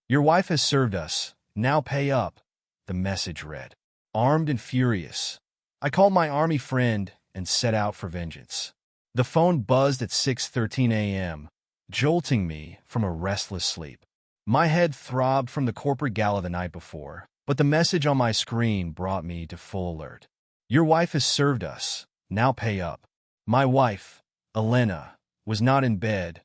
Your wife has served us. Now pay up, the message read. Armed and furious, I called my army friend and set out for vengeance. The phone buzzed at 6:13 a.m., jolting me from a restless sleep. My head throbbed from the corporate gala the night before, but the message on my screen brought me to full alert. Your wife has served us. Now pay up. My wife, Elena, was not in bed.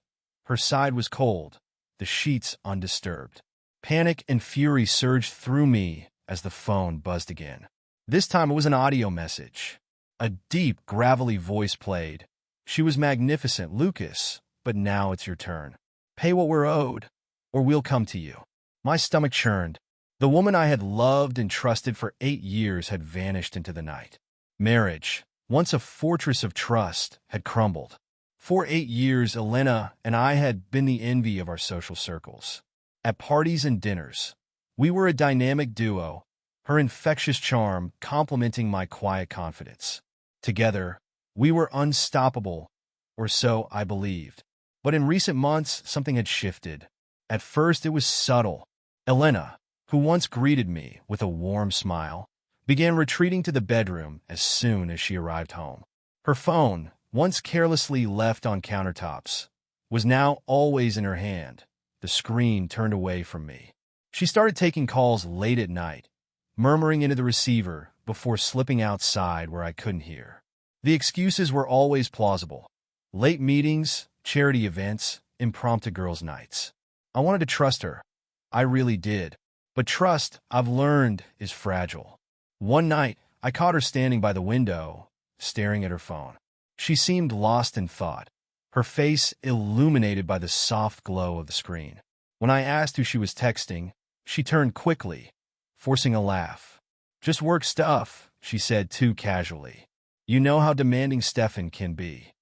Her side was cold, the sheets undisturbed. Panic and fury surged through me as the phone buzzed again. This time it was an audio message. A deep, gravelly voice played. She was magnificent, Lucas, but now it's your turn. Pay what we're owed, or we'll come to you. My stomach churned. The woman I had loved and trusted for 8 years had vanished into the night. Marriage, once a fortress of trust, had crumbled. For 8 years, Elena and I had been the envy of our social circles. At parties and dinners, we were a dynamic duo, her infectious charm complementing my quiet confidence. Together, we were unstoppable, or so I believed. But in recent months, something had shifted. At first, it was subtle. Elena, who once greeted me with a warm smile, began retreating to the bedroom as soon as she arrived home. Her phone, once carelessly left on countertops, was now always in her hand, the screen turned away from me. She started taking calls late at night, murmuring into the receiver before slipping outside where I couldn't hear. The excuses were always plausible. Late meetings, charity events, impromptu girls' nights. I wanted to trust her. I really did. But trust, I've learned, is fragile. One night, I caught her standing by the window, staring at her phone. She seemed lost in thought, her face illuminated by the soft glow of the screen. When I asked who she was texting, she turned quickly, forcing a laugh. Just work stuff, she said too casually. You know how demanding Stefan can be.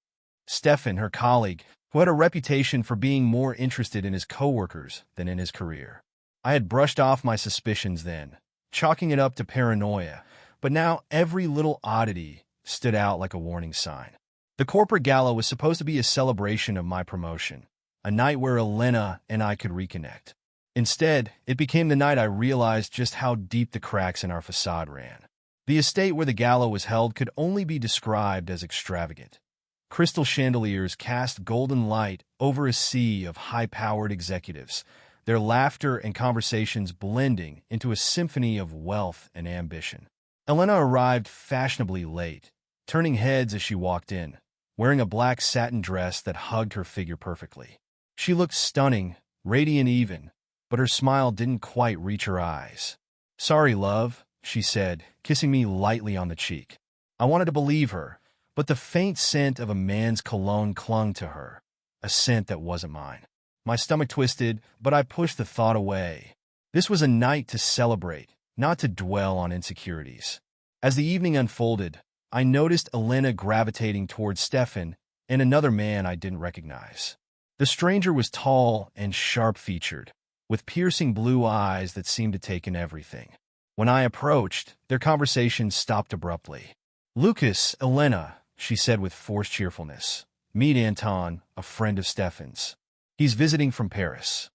Stefan, her colleague, who had a reputation for being more interested in his coworkers than in his career. I had brushed off my suspicions then, chalking it up to paranoia, but now every little oddity stood out like a warning sign. The corporate gala was supposed to be a celebration of my promotion, a night where Elena and I could reconnect. Instead, it became the night I realized just how deep the cracks in our facade ran. The estate where the gala was held could only be described as extravagant. Crystal chandeliers cast golden light over a sea of high-powered executives, their laughter and conversations blending into a symphony of wealth and ambition. Elena arrived fashionably late, turning heads as she walked in, wearing a black satin dress that hugged her figure perfectly. She looked stunning, radiant even, but her smile didn't quite reach her eyes. Sorry, love, she said, kissing me lightly on the cheek. I wanted to believe her, but the faint scent of a man's cologne clung to her, a scent that wasn't mine. My stomach twisted, but I pushed the thought away. This was a night to celebrate, not to dwell on insecurities. As the evening unfolded, I noticed Elena gravitating towards Stefan and another man I didn't recognize. The stranger was tall and sharp-featured, with piercing blue eyes that seemed to take in everything. When I approached, their conversation stopped abruptly. Lucas, Elena, she said with forced cheerfulness. Meet Anton, a friend of Stefan's. He's visiting from Paris.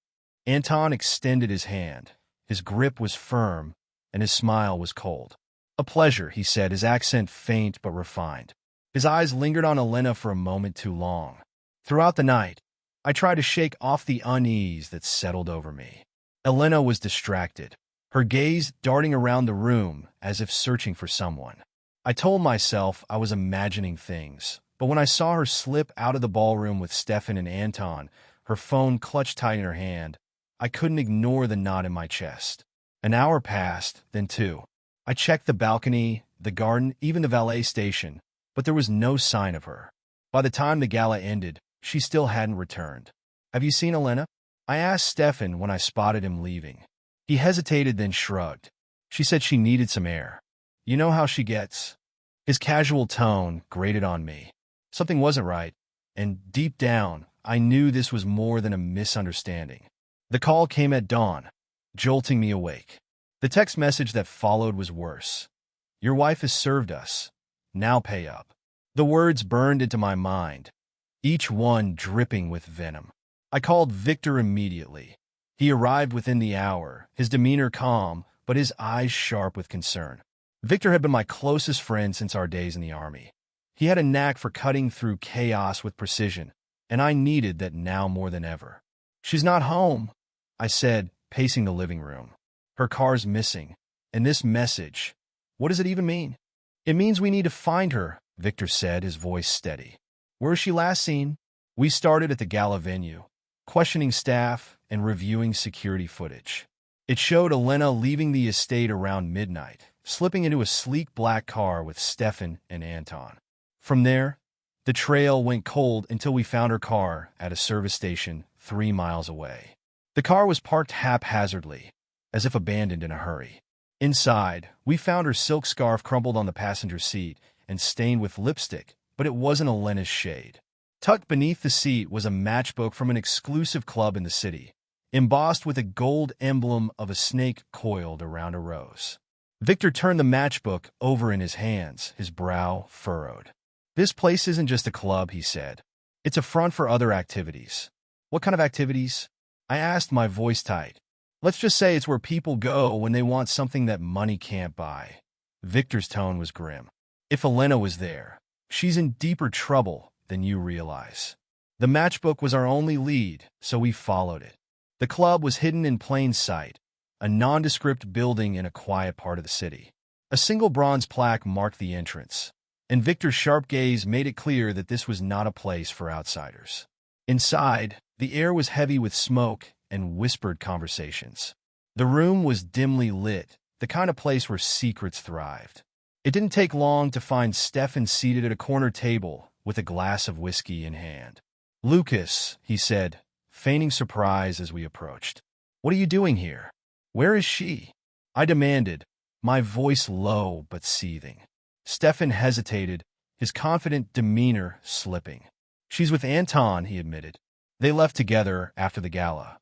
Anton extended his hand. His grip was firm, and his smile was cold. A pleasure, he said, his accent faint but refined. His eyes lingered on Elena for a moment too long. Throughout the night, I tried to shake off the unease that settled over me. Elena was distracted, her gaze darting around the room as if searching for someone. I told myself I was imagining things, but when I saw her slip out of the ballroom with Stefan and Anton, her phone clutched tight in her hand, I couldn't ignore the knot in my chest. An hour passed, then two. I checked the balcony, the garden, even the valet station, but there was no sign of her. By the time the gala ended, she still hadn't returned. Have you seen Elena? I asked Stefan when I spotted him leaving. He hesitated, then shrugged. She said she needed some air. You know how she gets. His casual tone grated on me. Something wasn't right, and deep down, I knew this was more than a misunderstanding. The call came at dawn, jolting me awake. The text message that followed was worse. Your wife has served us. Now pay up. The words burned into my mind, each one dripping with venom. I called Victor immediately. He arrived within the hour, his demeanor calm, but his eyes sharp with concern. Victor had been my closest friend since our days in the army. He had a knack for cutting through chaos with precision, and I needed that now more than ever. "She's not home," I said, pacing the living room. "Her car's missing. And this message, what does it even mean?" "It means we need to find her," Victor said, his voice steady. "Where was she last seen?" We started at the gala venue, questioning staff and reviewing security footage. It showed Elena leaving the estate around midnight, slipping into a sleek black car with Stefan and Anton. From there, the trail went cold until we found her car at a service station 3 miles away. The car was parked haphazardly, as if abandoned in a hurry. Inside, we found her silk scarf crumpled on the passenger seat and stained with lipstick, but it wasn't Elena's shade. Tucked beneath the seat was a matchbook from an exclusive club in the city, embossed with a gold emblem of a snake coiled around a rose. Victor turned the matchbook over in his hands, his brow furrowed. "This place isn't just a club," he said. "It's a front for other activities." "What kind of activities?" I asked, my voice tight. "Let's just say it's where people go when they want something that money can't buy." Victor's tone was grim. "If Elena was there, she's in deeper trouble than you realize." The matchbook was our only lead, so we followed it. The club was hidden in plain sight, a nondescript building in a quiet part of the city. A single bronze plaque marked the entrance, and Victor's sharp gaze made it clear that this was not a place for outsiders. Inside, the air was heavy with smoke and whispered conversations. The room was dimly lit, the kind of place where secrets thrived. It didn't take long to find Stefan seated at a corner table with a glass of whiskey in hand. "Lucas," he said, feigning surprise as we approached. "What are you doing here? Where is she?" I demanded, my voice low but seething. Stefan hesitated, his confident demeanor slipping. "She's with Anton," he admitted. "They left together after the gala."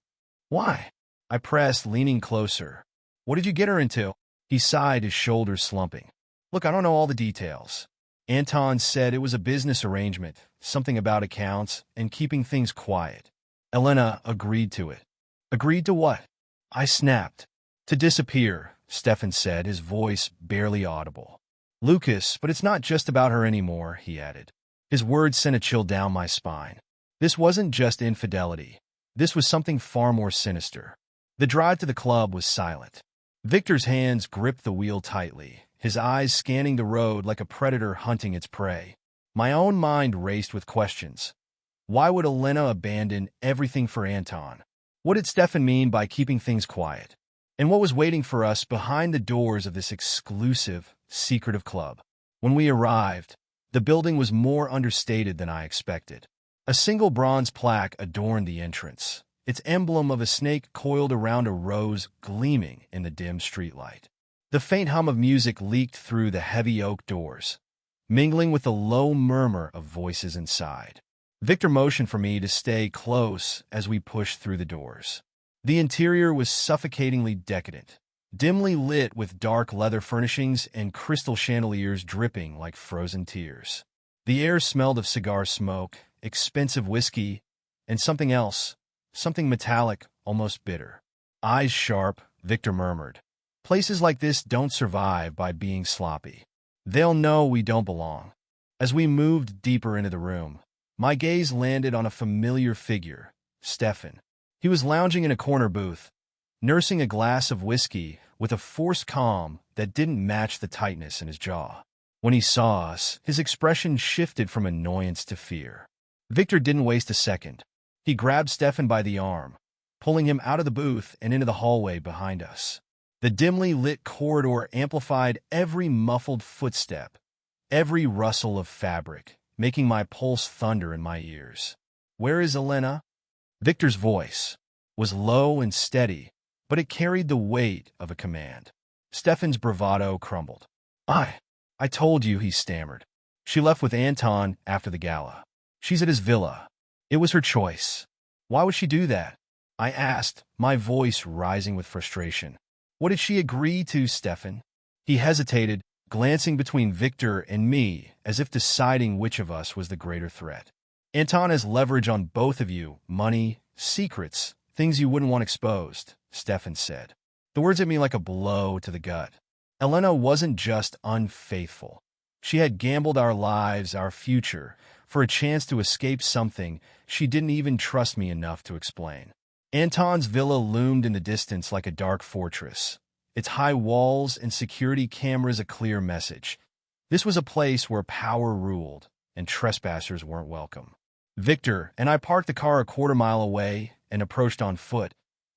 "Why?" I pressed, leaning closer. "What did you get her into?" He sighed, his shoulders slumping. "Look, I don't know all the details. Anton said it was a business arrangement, something about accounts and keeping things quiet. Elena agreed to it." "Agreed to what?" I snapped. "To disappear," Stefan said, his voice barely audible. "Lucas, but it's not just about her anymore," he added. His words sent a chill down my spine. This wasn't just infidelity. This was something far more sinister. The drive to the club was silent. Victor's hands gripped the wheel tightly, his eyes scanning the road like a predator hunting its prey. My own mind raced with questions. Why would Elena abandon everything for Anton? What did Stefan mean by keeping things quiet? And what was waiting for us behind the doors of this exclusive, secretive club? When we arrived, the building was more understated than I expected. A single bronze plaque adorned the entrance, its emblem of a snake coiled around a rose gleaming in the dim streetlight. The faint hum of music leaked through the heavy oak doors, mingling with the low murmur of voices inside. Victor motioned for me to stay close as we pushed through the doors. The interior was suffocatingly decadent, dimly lit with dark leather furnishings and crystal chandeliers dripping like frozen tears. The air smelled of cigar smoke, expensive whiskey, and something else, something metallic, almost bitter. "Eyes sharp," Victor murmured. "Places like this don't survive by being sloppy. They'll know we don't belong." As we moved deeper into the room, my gaze landed on a familiar figure, Stefan. He was lounging in a corner booth, nursing a glass of whiskey with a forced calm that didn't match the tightness in his jaw. When he saw us, his expression shifted from annoyance to fear. Victor didn't waste a second. He grabbed Stefan by the arm, pulling him out of the booth and into the hallway behind us. The dimly lit corridor amplified every muffled footstep, every rustle of fabric, making my pulse thunder in my ears. "Where is Elena?" Victor's voice was low and steady, but it carried the weight of a command. Stefan's bravado crumbled. I told you," he stammered. "She left with Anton after the gala. She's at his villa. It was her choice." "Why would she do that?" I asked, my voice rising with frustration. "What did she agree to, Stefan?" He hesitated, glancing between Victor and me as if deciding which of us was the greater threat. "Anton has leverage on both of you, money, secrets, Things you wouldn't want exposed, Stefan said. The words hit me like a blow to the gut. Elena wasn't just unfaithful. She had gambled our lives, our future, for a chance to escape something she didn't even trust me enough to explain. Anton's villa loomed in the distance like a dark fortress, its high walls and security cameras a clear message. This was a place where power ruled, and trespassers weren't welcome. Victor and I parked the car a quarter-mile away and approached on foot,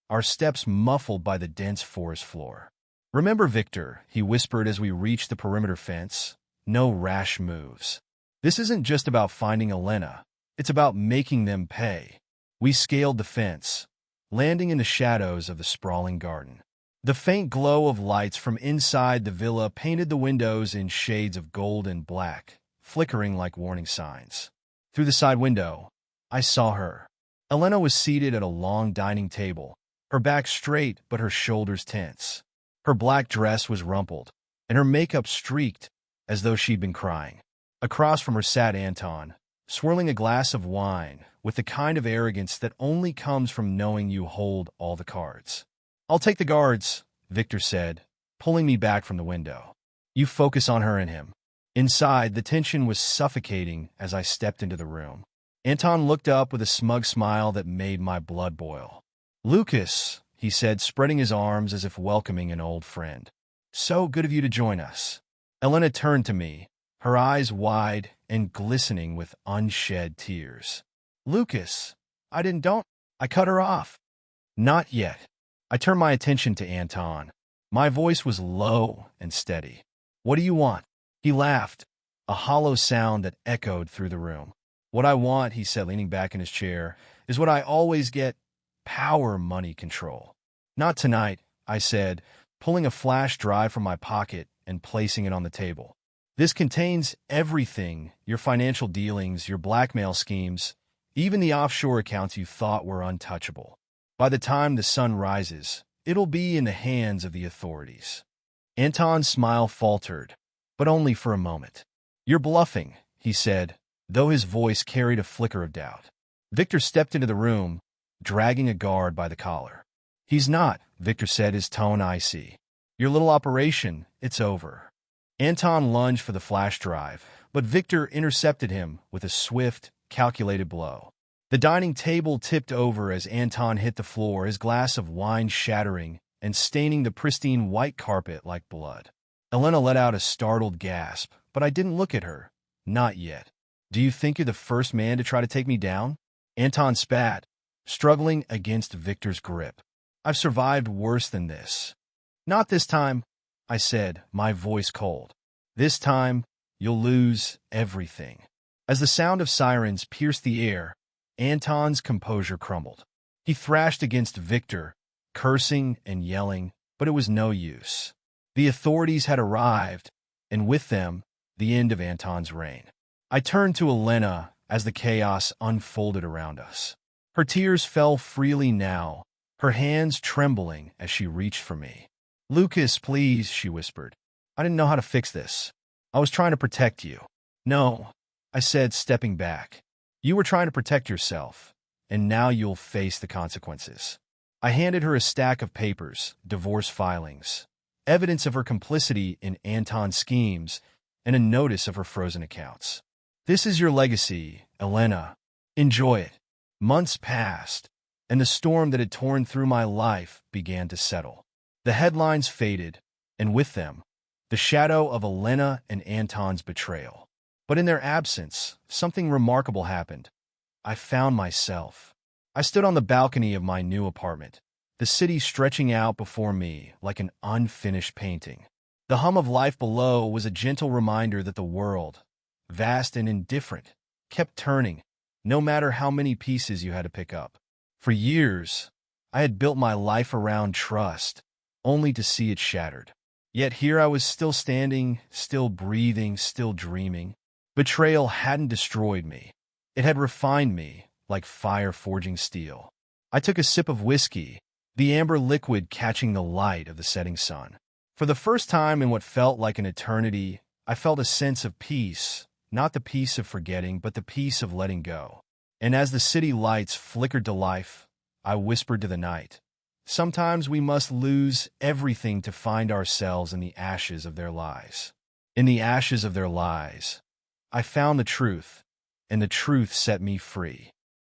our steps muffled by the dense forest floor. "Remember, Victor," he whispered as we reached the perimeter fence, "no rash moves. This isn't just about finding Elena, it's about making them pay." We scaled the fence, landing in the shadows of the sprawling garden. The faint glow of lights from inside the villa painted the windows in shades of gold and black, flickering like warning signs. Through the side window, I saw her. Elena was seated at a long dining table, her back straight but her shoulders tense. Her black dress was rumpled, and her makeup streaked as though she'd been crying. Across from her sat Anton, swirling a glass of wine with the kind of arrogance that only comes from knowing you hold all the cards. "I'll take the guards," Victor said, pulling me back from the window. "You focus on her and him." Inside, the tension was suffocating as I stepped into the room. Anton looked up with a smug smile that made my blood boil. "Lucas," he said, spreading his arms as if welcoming an old friend. "So good of you to join us." Elena turned to me, her eyes wide and glistening with unshed tears. "Lucas, don't." I cut her off. "Not yet." I turned my attention to Anton. My voice was low and steady. "What do you want?" He laughed, a hollow sound that echoed through the room. "What I want," he said, leaning back in his chair, "is what I always get: power, money, control." "Not tonight," I said, pulling a flash drive from my pocket and placing it on the table. "This contains everything: your financial dealings, your blackmail schemes, even the offshore accounts you thought were untouchable. By the time the sun rises, it'll be in the hands of the authorities." Anton's smile faltered, but only for a moment. "You're bluffing," he said, though his voice carried a flicker of doubt. Victor stepped into the room, dragging a guard by the collar. "He's not," Victor said, his tone icy. "Your little operation, it's over." Anton lunged for the flash drive, but Victor intercepted him with a swift, calculated blow. The dining table tipped over as Anton hit the floor, his glass of wine shattering and staining the pristine white carpet like blood. Elena let out a startled gasp, but I didn't look at her. "Not yet." "Do you think you're the first man to try to take me down?" Anton spat, struggling against Victor's grip. "I've survived worse than this." "Not this time," I said, my voice cold. "This time, you'll lose everything." As the sound of sirens pierced the air, Anton's composure crumbled. He thrashed against Victor, cursing and yelling, but it was no use. The authorities had arrived, and with them, the end of Anton's reign. I turned to Elena as the chaos unfolded around us. Her tears fell freely now, her hands trembling as she reached for me. "Lucas, please," she whispered. "I didn't know how to fix this. I was trying to protect you." "No," I said, stepping back. "You were trying to protect yourself, and now you'll face the consequences." I handed her a stack of papers, divorce filings, evidence of her complicity in Anton's schemes, and a notice of her frozen accounts. "This is your legacy, Elena. Enjoy it." Months passed, and the storm that had torn through my life began to settle. The headlines faded, and with them, the shadow of Elena and Anton's betrayal. But in their absence, something remarkable happened. I found myself. I stood on the balcony of my new apartment, the city stretching out before me like an unfinished painting. The hum of life below was a gentle reminder that the world, vast and indifferent, kept turning, no matter how many pieces you had to pick up. For years, I had built my life around trust, only to see it shattered. Yet here I was still standing, still breathing, still dreaming. Betrayal hadn't destroyed me. It had refined me, like fire forging steel. I took a sip of whiskey, the amber liquid catching the light of the setting sun. For the first time in what felt like an eternity, I felt a sense of peace, not the peace of forgetting, but the peace of letting go. And as the city lights flickered to life, I whispered to the night. Sometimes we must lose everything to find ourselves in the ashes of their lies. In the ashes of their lies, I found the truth, and the truth set me free.